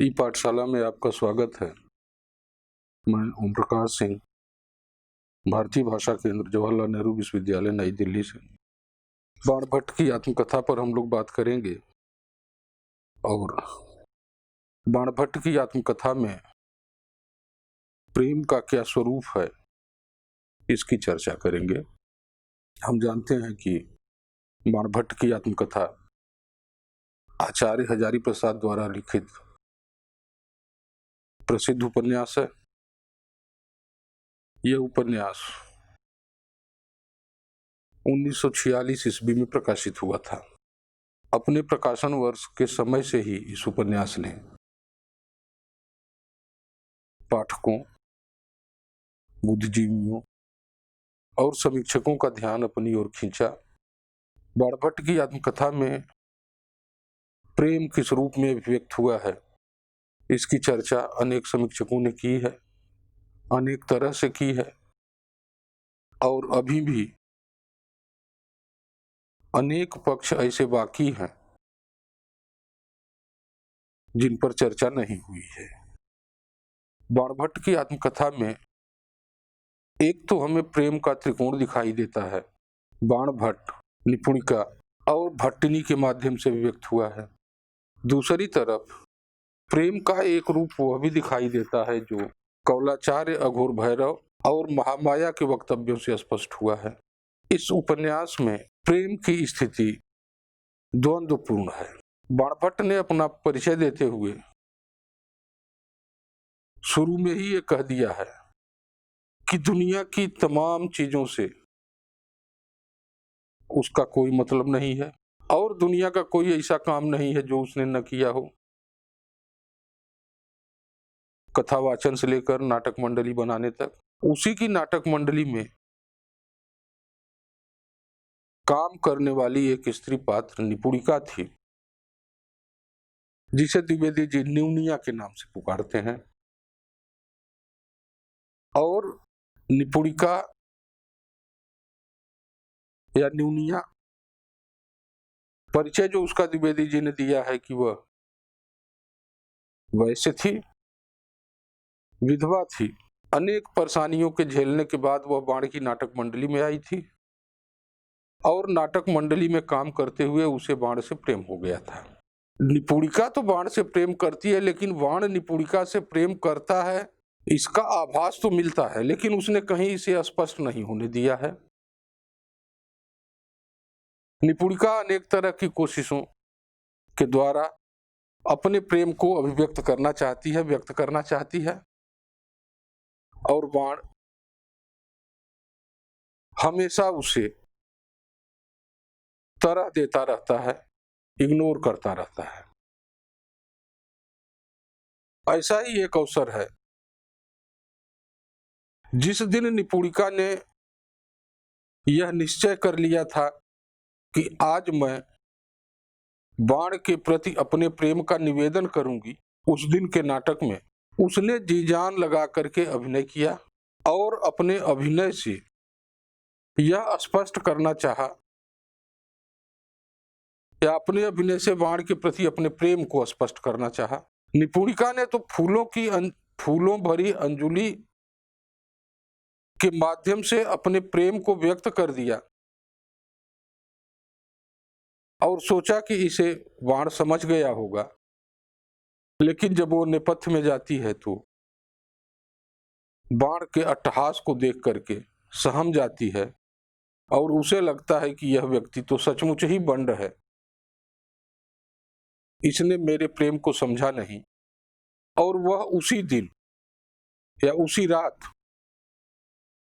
ई पाठशाला में आपका स्वागत है। मैं ओम प्रकाश सिंह, भारतीय भाषा केंद्र, जवाहरलाल नेहरू विश्वविद्यालय, नई दिल्ली से। बाणभट्ट की आत्मकथा पर हम लोग बात करेंगे और बाणभट्ट की आत्मकथा में प्रेम का क्या स्वरूप है, इसकी चर्चा करेंगे। हम जानते हैं कि बाणभट्ट की आत्मकथा आचार्य हजारी प्रसाद द्वारा लिखित प्रसिद्ध उपन्यास है। यह उपन्यास 1946 ईस्वी में प्रकाशित हुआ था। अपने प्रकाशन वर्ष के समय से ही इस उपन्यास ने पाठकों, बुद्धिजीवियों और समीक्षकों का ध्यान अपनी ओर खींचा। बाणभट्ट की आत्मकथा में प्रेम किस रूप में व्यक्त हुआ है, इसकी चर्चा अनेक समीक्षकों ने की है, अनेक तरह से की है और अभी भी अनेक पक्ष ऐसे बाकी हैं जिन पर चर्चा नहीं हुई है। बाणभट्ट की आत्मकथा में एक तो हमें प्रेम का त्रिकोण दिखाई देता है, बाणभट्ट, निपुणिका और भट्टिनी के माध्यम से व्यक्त हुआ है। दूसरी तरफ प्रेम का एक रूप वह भी दिखाई देता है जो कौलाचार्य, अघोर भैरव और महामाया के वक्तव्यों से स्पष्ट हुआ है। इस उपन्यास में प्रेम की स्थिति द्वंद्वपूर्ण है। बाणभट्ट ने अपना परिचय देते हुए शुरू में ही ये कह दिया है कि दुनिया की तमाम चीजों से उसका कोई मतलब नहीं है और दुनिया का कोई ऐसा काम नहीं है जो उसने न किया हो। कथावाचन से लेकर नाटक मंडली बनाने तक उसी की नाटक मंडली में काम करने वाली एक स्त्री पात्र निपुणिका थी, जिसे द्विवेदी जी न्यूनिया के नाम से पुकारते हैं। और निपुणिका या न्यूनिया परिचय जो उसका द्विवेदी जी ने दिया है कि वह वैसे थी, विधवा थी। अनेक परेशानियों के झेलने के बाद वह बाण की नाटक मंडली में आई थी और नाटक मंडली में काम करते हुए उसे बाण से प्रेम हो गया था। निपुणिका तो बाण से प्रेम करती है, लेकिन बाण निपुणिका से प्रेम करता है इसका आभास तो मिलता है, लेकिन उसने कहीं इसे स्पष्ट नहीं होने दिया है। निपुणिका अनेक तरह की कोशिशों के द्वारा अपने प्रेम को अभिव्यक्त करना चाहती है, व्यक्त करना चाहती है, और बाण हमेशा उसे तरह देता रहता है, इग्नोर करता रहता है। ऐसा ही एक अवसर है जिस दिन निपुणिका ने यह निश्चय कर लिया था कि आज मैं बाण के प्रति अपने प्रेम का निवेदन करूंगी। उस दिन के नाटक में उसने जी जान लगा करके अभिनय किया और अपने अभिनय से यह स्पष्ट करना चाहा या अपने अभिनय से बाण के प्रति अपने प्रेम को स्पष्ट करना चाहा। निपुणिका ने तो फूलों भरी अंजुलि के माध्यम से अपने प्रेम को व्यक्त कर दिया और सोचा कि इसे बाण समझ गया होगा, लेकिन जब वो नेपथ्य में जाती है तो बाण के अट्टहास को देख करके सहम जाती है और उसे लगता है कि यह व्यक्ति तो सचमुच ही बंड है, इसने मेरे प्रेम को समझा नहीं। और वह उसी दिन या उसी रात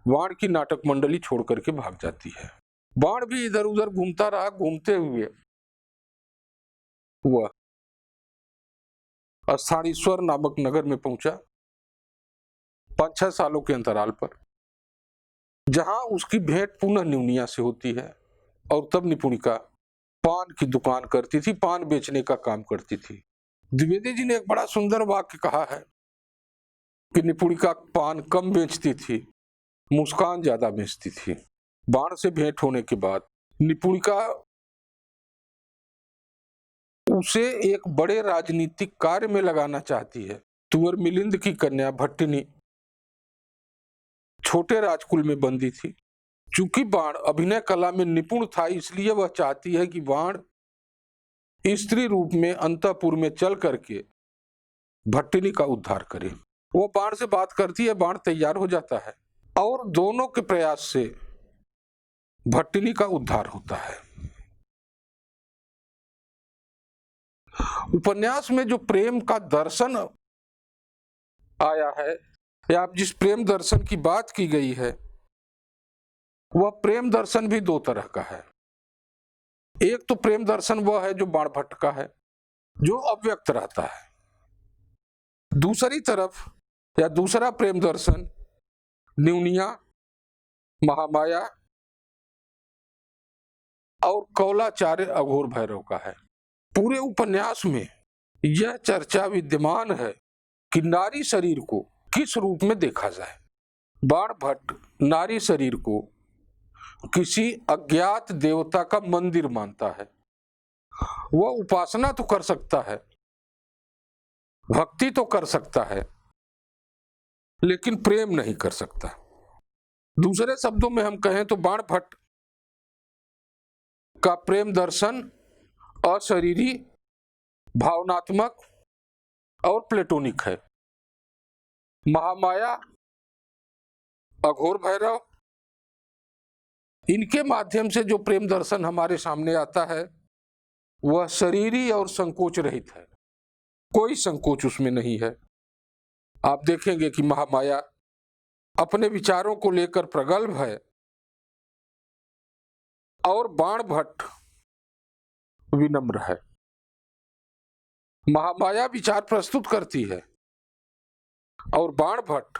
बाण की नाटक मंडली छोड़ करके भाग जाती है। बाण भी इधर उधर घूमता रहा। घूमते हुए वह स्थानीश्वर नामक नगर में पहुंचा 5-6 सालों के अंतराल पर, जहां उसकी भेंट पुनः न्यूनिया से होती है। और तब निपुणिका पान की दुकान करती थी, पान बेचने का काम करती थी। द्विवेदी जी ने एक बड़ा सुंदर वाक्य कहा है कि निपुणिका पान कम बेचती थी, मुस्कान ज्यादा बेचती थी। बाण से भेंट होने के बाद निपुणिका उसे एक बड़े राजनीतिक कार्य में लगाना चाहती है। तुवर मिलिंद की कन्या भट्टिनी छोटे राजकुल में बंदी थी। चूंकि बाण अभिनय कला में निपुण था, इसलिए वह चाहती है कि बाण स्त्री रूप में अंतःपुर में चल करके भट्टिनी का उद्धार करे। वो बाण से बात करती है, बाण तैयार हो जाता है और दोनों के प्रयास से भट्टिनी का उद्धार होता है। उपन्यास में जो प्रेम का दर्शन आया है या जिस प्रेम दर्शन की बात की गई है, वह प्रेम दर्शन भी दो तरह का है। एक तो प्रेम दर्शन वह है जो बाणभट्ट का है, जो अव्यक्त रहता है। दूसरी तरफ या दूसरा प्रेम दर्शन न्यूनिया, महामाया और कौलाचार्य अघोर भैरव का है। पूरे उपन्यास में यह चर्चा विद्यमान है कि नारी शरीर को किस रूप में देखा जाए। बाणभट्ट नारी शरीर को किसी अज्ञात देवता का मंदिर मानता है। वह उपासना तो कर सकता है, भक्ति तो कर सकता है, लेकिन प्रेम नहीं कर सकता। दूसरे शब्दों में हम कहें तो बाणभट्ट का प्रेम दर्शन अशरीरी, भावनात्मक और प्लेटोनिक है। महामाया, अघोर भैरव, इनके माध्यम से जो प्रेम दर्शन हमारे सामने आता है वह शरीरी और संकोच रहित है। कोई संकोच उसमें नहीं है। आप देखेंगे कि महामाया अपने विचारों को लेकर प्रगल्भ है और बाणभट्ट विनम्र है। महामाया विचार प्रस्तुत करती है और बाणभट्ट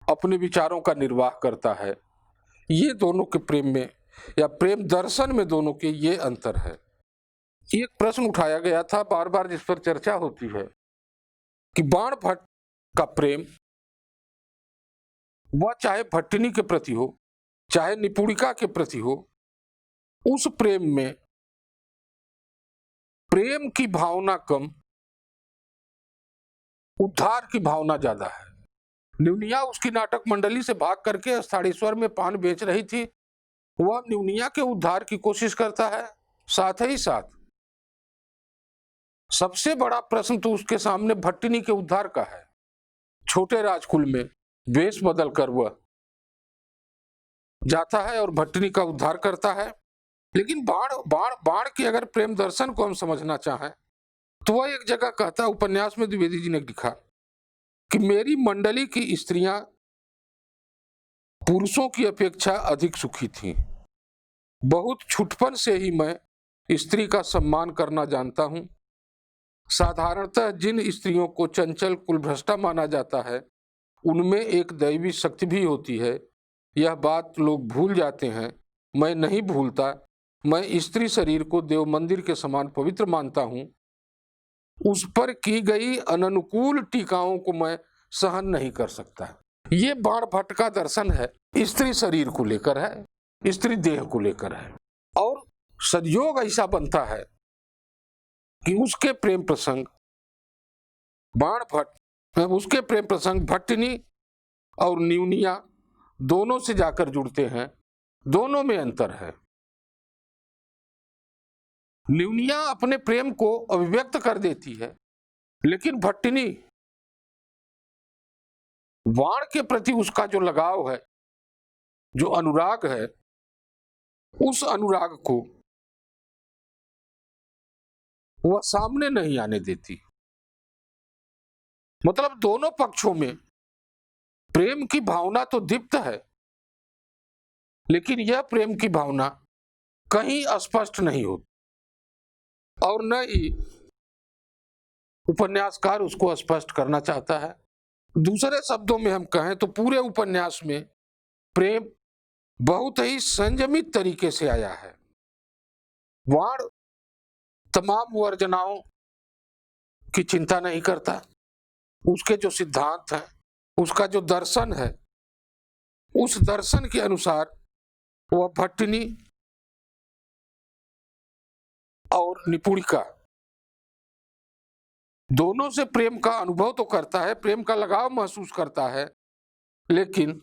अपने विचारों का निर्वाह करता है। ये दोनों के प्रेम में या प्रेम दर्शन में दोनों के ये अंतर है। एक प्रश्न उठाया गया था, बार बार जिस पर चर्चा होती है कि बाणभट्ट का प्रेम वह चाहे भट्टिनी के प्रति हो चाहे निपुणिका के प्रति हो, उस प्रेम में प्रेम की भावना कम, उद्धार की भावना ज्यादा है। न्यूनिया उसकी नाटक मंडली से भाग करके स्थानेश्वर में पान बेच रही थी। वह न्यूनिया के उद्धार की कोशिश करता है, साथ ही साथ सबसे बड़ा प्रश्न तो उसके सामने भट्टिनी के उद्धार का है। छोटे राजकुल में वेश बदल कर वह जाता है और भट्टिनी का उद्धार करता है। लेकिन बाण के अगर प्रेम दर्शन को हम समझना चाहें तो वह एक जगह कहता है, उपन्यास में द्विवेदी जी ने लिखा कि मेरी मंडली की स्त्रियां पुरुषों की अपेक्षा अधिक सुखी थीं। बहुत छुटपन से ही मैं स्त्री का सम्मान करना जानता हूं। साधारणतः जिन स्त्रियों को चंचल कुलभ्रष्टा माना जाता है उनमें एक दैवी शक्ति भी होती है। यह बात लोग भूल जाते हैं, मैं नहीं भूलता। मैं स्त्री शरीर को देव मंदिर के समान पवित्र मानता हूं। उस पर की गई अननुकूल टीकाओं को मैं सहन नहीं कर सकता। ये बाणभट्ट का दर्शन है, स्त्री शरीर को लेकर है, स्त्री देह को लेकर है। और संयोग ऐसा बनता है कि उसके प्रेम प्रसंग भट्टिनी और न्यूनिया दोनों से जाकर जुड़ते हैं। दोनों में अंतर है। न्यूनिया अपने प्रेम को अभिव्यक्त कर देती है, लेकिन भट्टिनी बाण के प्रति उसका जो लगाव है, जो अनुराग है, उस अनुराग को वह सामने नहीं आने देती। मतलब दोनों पक्षों में प्रेम की भावना तो दीप्त है, लेकिन यह प्रेम की भावना कहीं स्पष्ट नहीं होती और न ही उपन्यासकार उसको स्पष्ट करना चाहता है। दूसरे शब्दों में हम कहें तो पूरे उपन्यास में प्रेम बहुत ही संयमित तरीके से आया है। बाण तमाम वर्जनाओं की चिंता नहीं करता। उसके जो सिद्धांत हैं, उसका जो दर्शन है, उस दर्शन के अनुसार वह भट्टिनी और निपुणिका दोनों से प्रेम का अनुभव तो करता है, प्रेम का लगाव महसूस करता है, लेकिन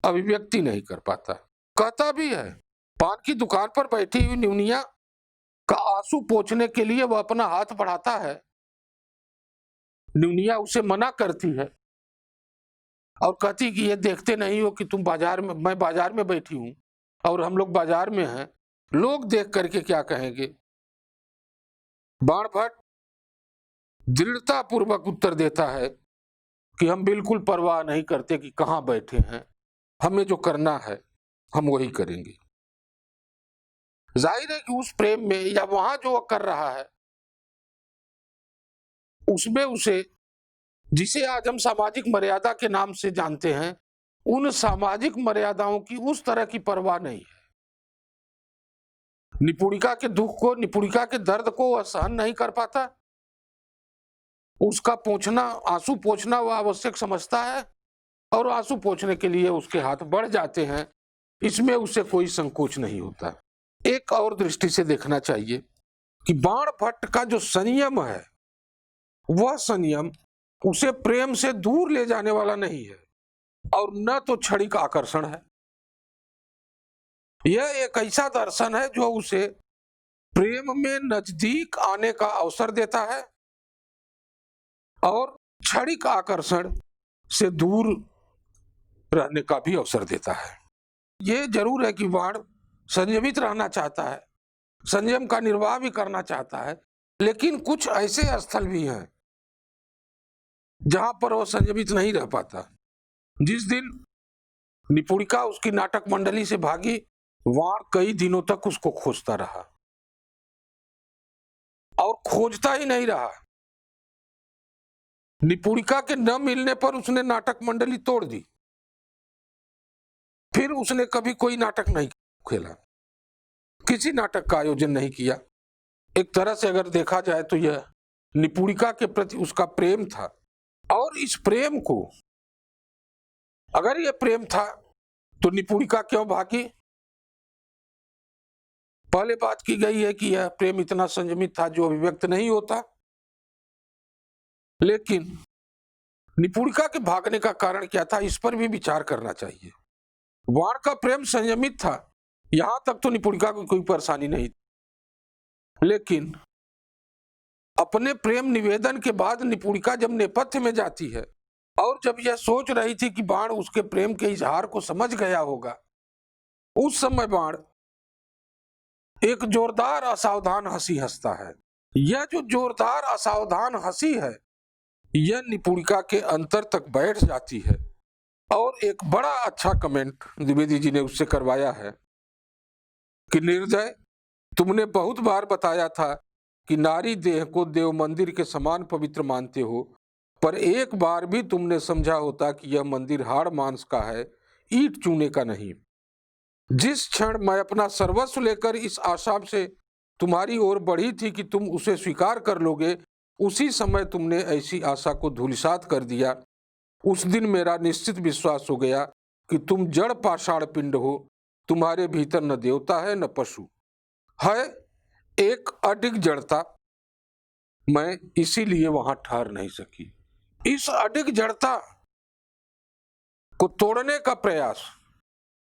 अभिव्यक्ति नहीं कर पाता। कहता भी है, पान की दुकान पर बैठी हुई न्यूनिया का आंसू पोंछने के लिए वह अपना हाथ बढ़ाता है। न्यूनिया उसे मना करती है और कहती कि ये देखते नहीं हो कि मैं बाजार में बैठी हूं और हम लोग बाजार में हैं, लोग देख करके क्या कहेंगे। बाणभट्ट दृढ़ता पूर्वक उत्तर देता है कि हम बिल्कुल परवाह नहीं करते कि कहां बैठे हैं, हमें जो करना है हम वही करेंगे। जाहिर है कि उस प्रेम में या वहां जो कर रहा है उसमें उसे, जिसे आज हम सामाजिक मर्यादा के नाम से जानते हैं, उन सामाजिक मर्यादाओं की उस तरह की परवाह नहीं है। निपुणिका के दुख को, निपुणिका के दर्द को वह सहन नहीं कर पाता। उसका पोंछना, आंसू पोंछना वह आवश्यक समझता है और आंसू पोंछने के लिए उसके हाथ बढ़ जाते हैं। इसमें उसे कोई संकोच नहीं होता। एक और दृष्टि से देखना चाहिए कि बाणभट्ट का जो संयम है, वह संयम उसे प्रेम से दूर ले जाने वाला नहीं है और न तो क्षणिक आकर्षण है। यह एक ऐसा दर्शन है जो उसे प्रेम में नजदीक आने का अवसर देता है और क्षणिक आकर्षण से दूर रहने का भी अवसर देता है। यह जरूर है कि बाण संयमित रहना चाहता है, संयम का निर्वाह भी करना चाहता है, लेकिन कुछ ऐसे स्थल भी हैं जहां पर वह संयमित नहीं रह पाता। जिस दिन निपुणिका उसकी नाटक मंडली से भागी, बाण कई दिनों तक उसको खोजता रहा और खोजता ही नहीं रहा। निपुणिका के न मिलने पर उसने नाटक मंडली तोड़ दी, फिर उसने कभी कोई नाटक नहीं खेला, किसी नाटक का आयोजन नहीं किया। एक तरह से अगर देखा जाए तो यह निपुणिका के प्रति उसका प्रेम था। और इस प्रेम को, अगर यह प्रेम था तो निपुणिका क्यों भागी? पहले बात की गई है कि यह प्रेम इतना संयमित था जो अभिव्यक्त नहीं होता, लेकिन निपुणिका के भागने का कारण क्या था, इस पर भी विचार करना चाहिए। बाण का प्रेम संयमित था, यहां तक तो निपुणिका को कोई परेशानी नहीं, लेकिन अपने प्रेम निवेदन के बाद निपुणिका जब नेपथ्य में जाती है और जब यह सोच रही थी कि बाण उसके प्रेम के इजहार को समझ गया होगा, उस समय बाण एक जोरदार असावधान हंसी हंसता है। यह जो जोरदार असावधान हंसी है, यह निपुणिका के अंतर तक बैठ जाती है। और एक बड़ा अच्छा कमेंट द्विवेदी जी ने उससे करवाया है कि निर्दय, तुमने बहुत बार बताया था कि नारी देह को देव मंदिर के समान पवित्र मानते हो, पर एक बार भी तुमने समझा होता कि यह मंदिर हाड़ मांस का है, ईंट चूने का नहीं। जिस क्षण मैं अपना सर्वस्व लेकर इस आशा से तुम्हारी ओर बढ़ी थी कि तुम उसे स्वीकार कर लोगे, उसी समय तुमने ऐसी आशा को धूलिसात कर दिया। उस दिन मेरा निश्चित विश्वास हो गया कि तुम जड़ पाषाण पिंड हो, तुम्हारे भीतर न देवता है न पशु है, एक अडिग जड़ता। मैं इसीलिए वहां ठहर नहीं सकी। इस अडिग जड़ता को तोड़ने का प्रयास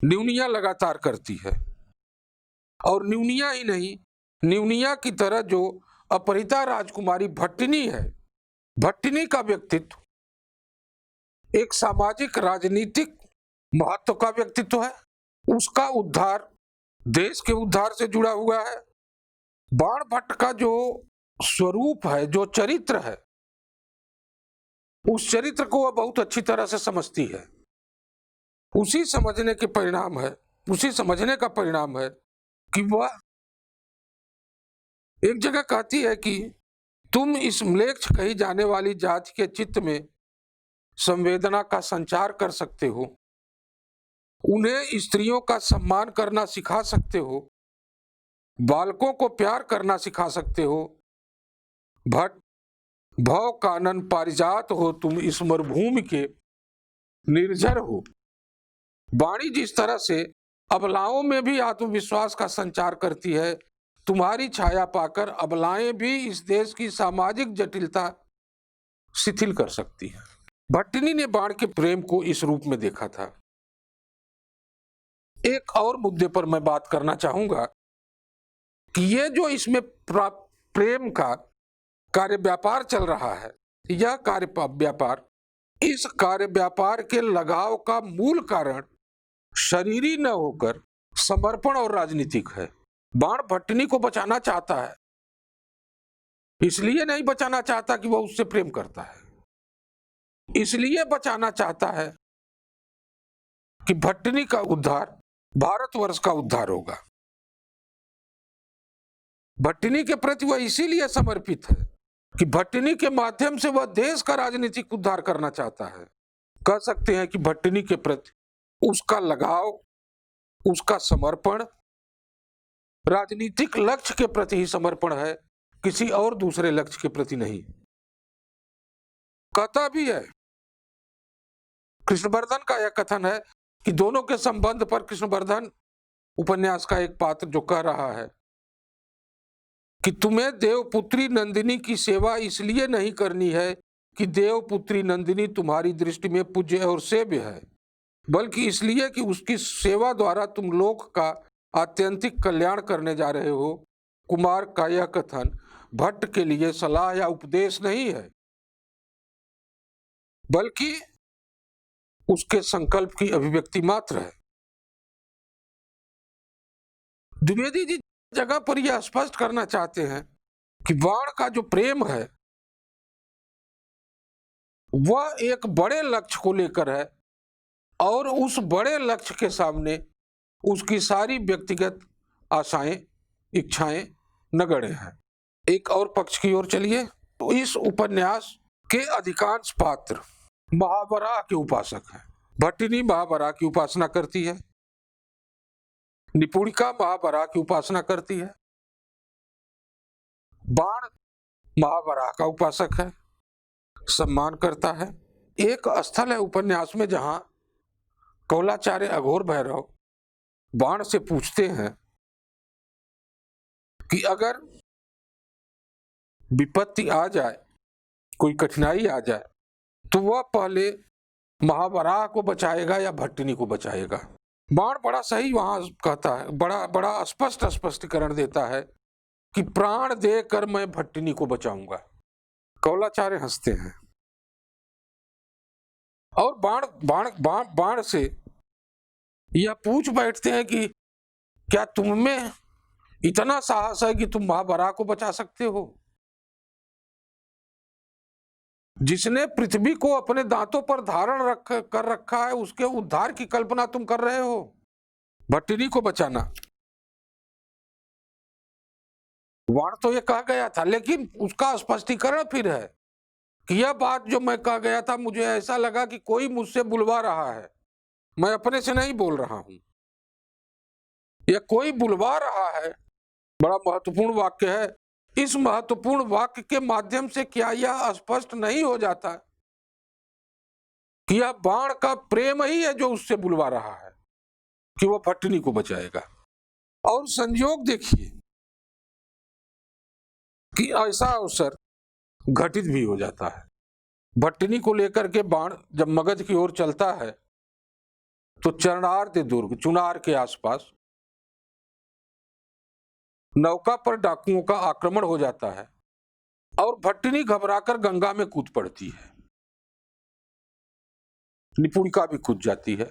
न्यूनिया लगातार करती है, और न्यूनिया ही नहीं, न्यूनिया की तरह जो अपहृता राजकुमारी भट्टिनी है, भट्टिनी का व्यक्तित्व एक सामाजिक राजनीतिक महत्व का व्यक्तित्व है। उसका उद्धार देश के उद्धार से जुड़ा हुआ है। बाणभट्ट का जो स्वरूप है, जो चरित्र है, उस चरित्र को वह बहुत अच्छी तरह से समझती है। उसी समझने का परिणाम है कि वह एक जगह कहती है कि तुम इस म्लेच्छ कही जाने वाली जाति के चित्त में संवेदना का संचार कर सकते हो, उन्हें स्त्रियों का सम्मान करना सिखा सकते हो, बालकों को प्यार करना सिखा सकते हो। भट्ट, भव कानन पारिजात हो तुम, इस मरुभूमि के निर्जर हो। वाणी जिस तरह से अबलाओं में भी आत्मविश्वास का संचार करती है, तुम्हारी छाया पाकर अबलाएं भी इस देश की सामाजिक जटिलता शिथिल कर सकती है। भट्टिनी ने बाण के प्रेम को इस रूप में देखा था। एक और मुद्दे पर मैं बात करना चाहूंगा कि ये जो इसमें प्रेम का कार्य व्यापार चल रहा है, यह कार्य व्यापार, इस कार्य व्यापार के लगाव का मूल कारण शरीरी न होकर समर्पण और राजनीतिक है। बाण भट्टिनी को बचाना चाहता है, इसलिए नहीं बचाना चाहता कि वह उससे प्रेम करता है, इसलिए बचाना चाहता है कि भट्टिनी का उद्धार भारतवर्ष का उद्धार होगा। भट्टिनी के प्रति वह इसीलिए समर्पित है कि भट्टिनी के माध्यम से वह देश का राजनीतिक उद्धार करना चाहता है। कह सकते हैं कि भट्टिनी के प्रति उसका लगाव, उसका समर्पण राजनीतिक लक्ष्य के प्रति ही समर्पण है, किसी और दूसरे लक्ष्य के प्रति नहीं। कहता भी है, कृष्णवर्धन का यह कथन है कि दोनों के संबंध पर कृष्णवर्धन उपन्यास का एक पात्र जो कह रहा है कि तुम्हें देवपुत्री नंदिनी की सेवा इसलिए नहीं करनी है कि देवपुत्री नंदिनी तुम्हारी दृष्टि में पूज्य और सेव्य है, बल्कि इसलिए कि उसकी सेवा द्वारा तुम लोक का आत्यंतिक कल्याण करने जा रहे हो। कुमार का यह कथन भट्ट के लिए सलाह या उपदेश नहीं है, बल्कि उसके संकल्प की अभिव्यक्ति मात्र है। द्विवेदी जी जगह पर यह स्पष्ट करना चाहते हैं कि बाण का जो प्रेम है वह एक बड़े लक्ष्य को लेकर है और उस बड़े लक्ष्य के सामने उसकी सारी व्यक्तिगत आशाएं, इच्छाएं नगण्य हैं। एक और पक्ष की ओर चलिए तो इस उपन्यास के अधिकांश पात्र महावराह के उपासक हैं। भट्टिनी महावराह की उपासना करती है, निपुणिका महावराह की उपासना करती है, बाण महावराह का उपासक है, सम्मान करता है। एक स्थल है उपन्यास में जहां कौलाचार्य अघोर भैरव बाण से पूछते हैं कि अगर विपत्ति आ जाए, कोई कठिनाई आ जाए, तो वह पहले महावराह को बचाएगा या भट्टिनी को बचाएगा। बाण बड़ा सही वहां कहता है, बड़ा स्पष्ट स्पष्टीकरण देता है कि प्राण देकर मैं भट्टिनी को बचाऊंगा। कौलाचार्य हंसते हैं और बाण से यह पूछ बैठते हैं कि क्या तुम में इतना साहस है कि तुम महावराह को बचा सकते हो? जिसने पृथ्वी को अपने दांतों पर धारण कर रखा है, उसके उद्धार की कल्पना तुम कर रहे हो? भट्टिनी को बचाना, बाण तो ये कहा गया था, लेकिन उसका स्पष्टीकरण फिर है कि यह बात जो मैं कहा गया था, मुझे ऐसा लगा कि कोई मुझसे बुलवा रहा है, मैं अपने से नहीं बोल रहा हूं, यह कोई बुलवा रहा है। बड़ा महत्वपूर्ण वाक्य है। इस महत्वपूर्ण वाक्य के माध्यम से क्या यह स्पष्ट नहीं हो जाता कि यह बाण का प्रेम ही है जो उससे बुलवा रहा है कि वह भट्टिनी को बचाएगा? और संयोग देखिए कि ऐसा अवसर घटित भी हो जाता है। भट्टिनी को लेकर के बाण जब मगध की ओर चलता है तो चरणार्थ दुर्ग चुनार के आसपास नौका पर डाकुओं का आक्रमण हो जाता है और भट्टिनी घबराकर गंगा में कूद पड़ती है, निपुणिका भी कूद जाती है।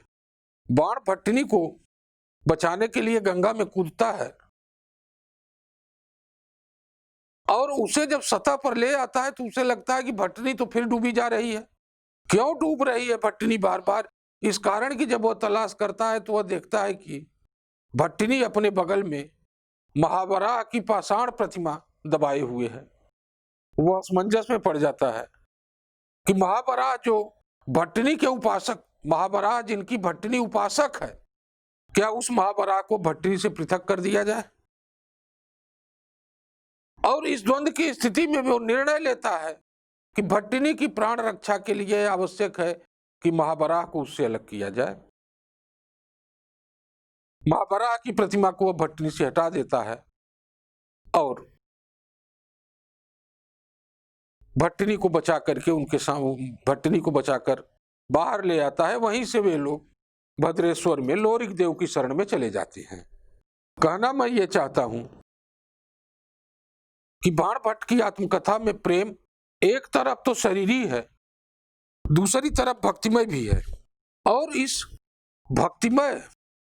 बाण भट्टिनी को बचाने के लिए गंगा में कूदता है और उसे जब सतह पर ले आता है तो उसे लगता है कि भट्टिनी तो फिर डूबी जा रही है। क्यों डूब रही है भट्टिनी बार बार? इस कारण कि जब वह तलाश करता है तो वह देखता है कि भट्टिनी अपने बगल में महावराह की पाषाण प्रतिमा दबाए हुए है। वह असमंजस में पड़ जाता है कि महावराह जो भट्टिनी के उपासक, महावराह जिनकी भट्टिनी उपासक है, क्या उस महावराह को भट्टिनी से पृथक कर दिया जाए? और इस द्वंद्व की स्थिति में वो निर्णय लेता है कि भट्टिनी की प्राण रक्षा के लिए आवश्यक है कि महावराह को उससे अलग किया जाए। महावराह की प्रतिमा को वह भट्टिनी से हटा देता है और भट्टिनी को बचा करके भट्टिनी को बचाकर बाहर ले आता है। वहीं से वे लोग भद्रेश्वर में लोरिक देव की शरण में चले जाते हैं। कहना मैं ये चाहता हूं कि बाणभट्ट की आत्मकथा में प्रेम एक तरफ तो शरीरी है, दूसरी तरफ भक्तिमय भी है। और इस भक्तिमय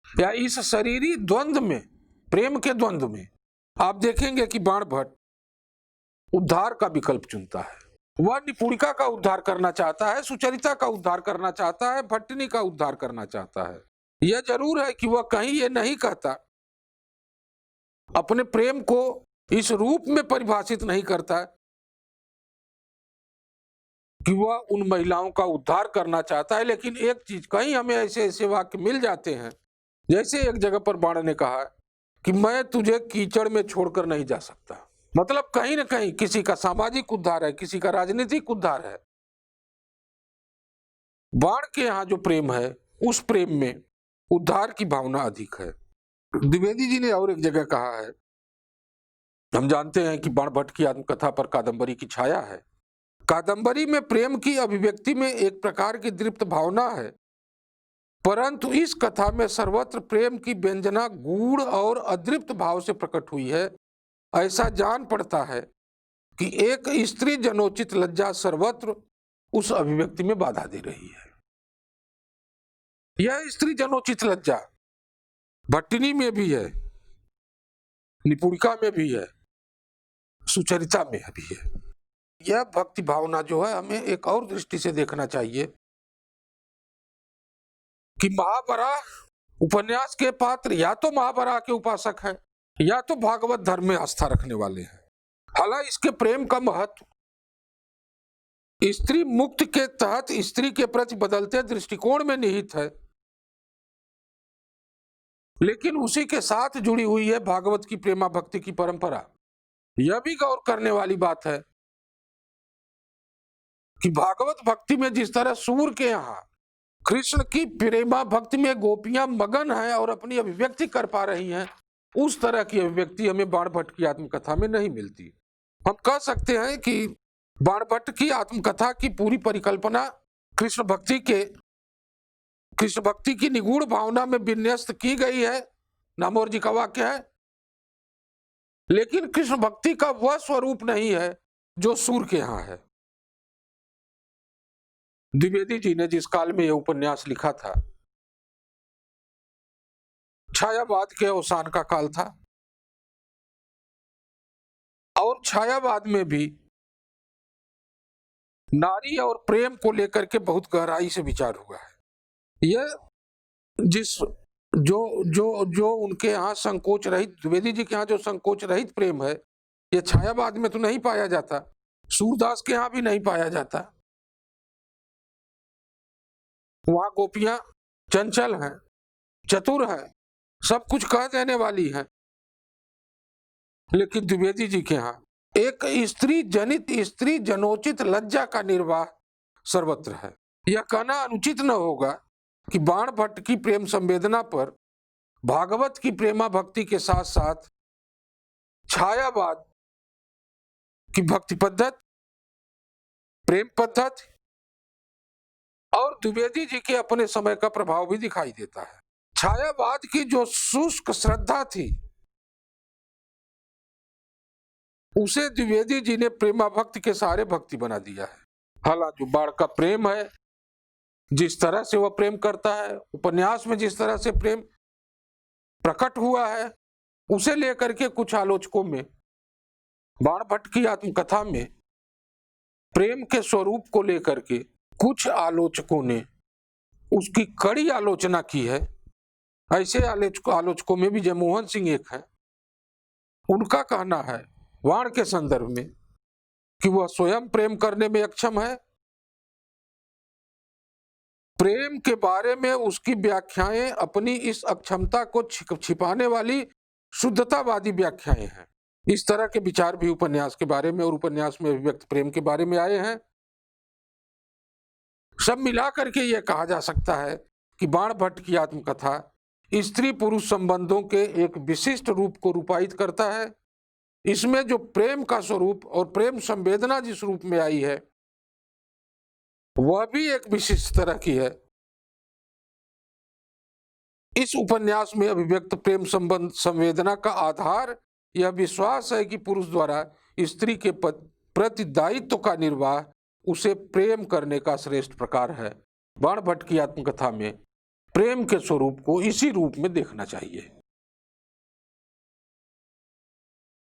या इस शरीरी द्वंद्व में, प्रेम के द्वंद्व में आप देखेंगे कि बाणभट्ट उद्धार का विकल्प चुनता है। वह निपुणिका का उद्धार करना चाहता है, सुचरिता का उद्धार करना चाहता है, भट्टिनी का उद्धार करना चाहता है। यह जरूर है कि वह कहीं ये नहीं कहता, अपने प्रेम को इस रूप में परिभाषित नहीं करता कि वह उन महिलाओं का उद्धार करना चाहता है। लेकिन एक चीज, कहीं हमें ऐसे ऐसे वाक्य मिल जाते हैं, जैसे एक जगह पर बाण ने कहा कि मैं तुझे कीचड़ में छोड़कर नहीं जा सकता। मतलब कहीं ना कहीं किसी का सामाजिक उद्धार है, किसी का राजनीतिक उद्धार है। बाण के यहाँ जो प्रेम है, उस प्रेम में उद्धार की भावना अधिक है। द्विवेदी जी ने और एक जगह कहा है, हम जानते हैं कि बाणभट्ट की आत्मकथा पर कादंबरी की छाया है। कादंबरी में प्रेम की अभिव्यक्ति में एक प्रकार की दृप्त भावना है, परंतु इस कथा में सर्वत्र प्रेम की व्यंजना गूढ़ और अदृप्त भाव से प्रकट हुई है। ऐसा जान पड़ता है कि एक स्त्री जनोचित लज्जा सर्वत्र उस अभिव्यक्ति में बाधा दे रही है। यह स्त्री जनोचित लज्जा भट्टिनी में भी है, निपुणिका में भी है, सुचरिता में भी है। यह भक्ति भावना जो है, हमें एक और दृष्टि से देखना चाहिए कि महावराह उपन्यास के पात्र या तो महावराह के उपासक हैं या तो भागवत धर्म में आस्था रखने वाले हैं। हालांकि इसके प्रेम का महत्व स्त्री मुक्त के तहत स्त्री के प्रति बदलते दृष्टिकोण में निहित है, लेकिन उसी के साथ जुड़ी हुई है भागवत की प्रेमा भक्ति की परंपरा। यह भी गौर करने वाली बात है कि भागवत भक्ति में जिस तरह सूर के यहाँ कृष्ण की प्रेमा भक्ति में गोपियां मगन हैं और अपनी अभिव्यक्ति कर पा रही हैं, उस तरह की अभिव्यक्ति हमें बाणभट्ट की आत्मकथा में नहीं मिलती। हम कह सकते हैं कि बाणभट्ट की आत्मकथा की पूरी परिकल्पना कृष्ण भक्ति की निगूढ़ भावना में विन्यस्त की गई है, नामोर जी का वाक्य है। लेकिन कृष्ण भक्ति का वह स्वरूप नहीं है जो सूर के यहाँ है। द्विवेदी जी ने जिस काल में यह उपन्यास लिखा था, छायावाद के अवसान का काल था, और छायावाद में भी नारी और प्रेम को लेकर के बहुत गहराई से विचार हुआ है। यह जो उनके यहाँ संकोच रहित, द्विवेदी जी के यहाँ जो संकोच रहित प्रेम है, यह छायावाद में तो नहीं पाया जाता, सूरदास के यहाँ भी नहीं पाया जाता। वहां गोपियां चंचल हैं, चतुर हैं, सब कुछ कह देने वाली हैं, लेकिन द्विवेदी जी के यहाँ एक स्त्री जनोचित लज्जा का निर्वाह सर्वत्र है। यह कहना अनुचित न होगा कि बाणभट्ट की प्रेम संवेदना पर भागवत की प्रेमा भक्ति के साथ साथ छायावाद की भक्ति पद्धति, प्रेम पद्धति और द्विवेदी जी के अपने समय का प्रभाव भी दिखाई देता है। छायावाद की जो शुष्क श्रद्धा थी, उसे द्विवेदी जी ने प्रेमा भक्ति के सहारे भक्ति बना दिया है। हालांकि जो बाण का प्रेम है, जिस तरह से वह प्रेम करता है, उपन्यास में जिस तरह से प्रेम प्रकट हुआ है, उसे लेकर के कुछ आलोचकों में बाणभट्ट की आत्मकथा में प्रेम के स्वरूप को लेकर के कुछ आलोचकों ने उसकी कड़ी आलोचना की है। ऐसे आलोचकों में भी जयमोहन सिंह एक है। उनका कहना है बाण के संदर्भ में कि वह स्वयं प्रेम करने में अक्षम है। प्रेम के बारे में उसकी व्याख्याएं अपनी इस अक्षमता को छिपाने वाली शुद्धतावादी व्याख्याएं हैं। इस तरह के विचार भी उपन्यास के बारे में और उपन्यास में अभिव्यक्त प्रेम के बारे में आए हैं। सब मिलाकर के यह कहा जा सकता है कि बाणभट्ट की आत्मकथा स्त्री पुरुष संबंधों के एक विशिष्ट रूप को रूपायित करता है इसमें जो प्रेम का स्वरूप और प्रेम संवेदना जिस रूप में आई है वह भी एक विशिष्ट तरह की है। इस उपन्यास में अभिव्यक्त प्रेम संबंध संवेदना का आधार यह विश्वास है कि पुरुष द्वारा स्त्री के प्रति दायित्व का निर्वाह उसे प्रेम करने का श्रेष्ठ प्रकार है। बाणभट्ट की आत्मकथा में प्रेम के स्वरूप को इसी रूप में देखना चाहिए।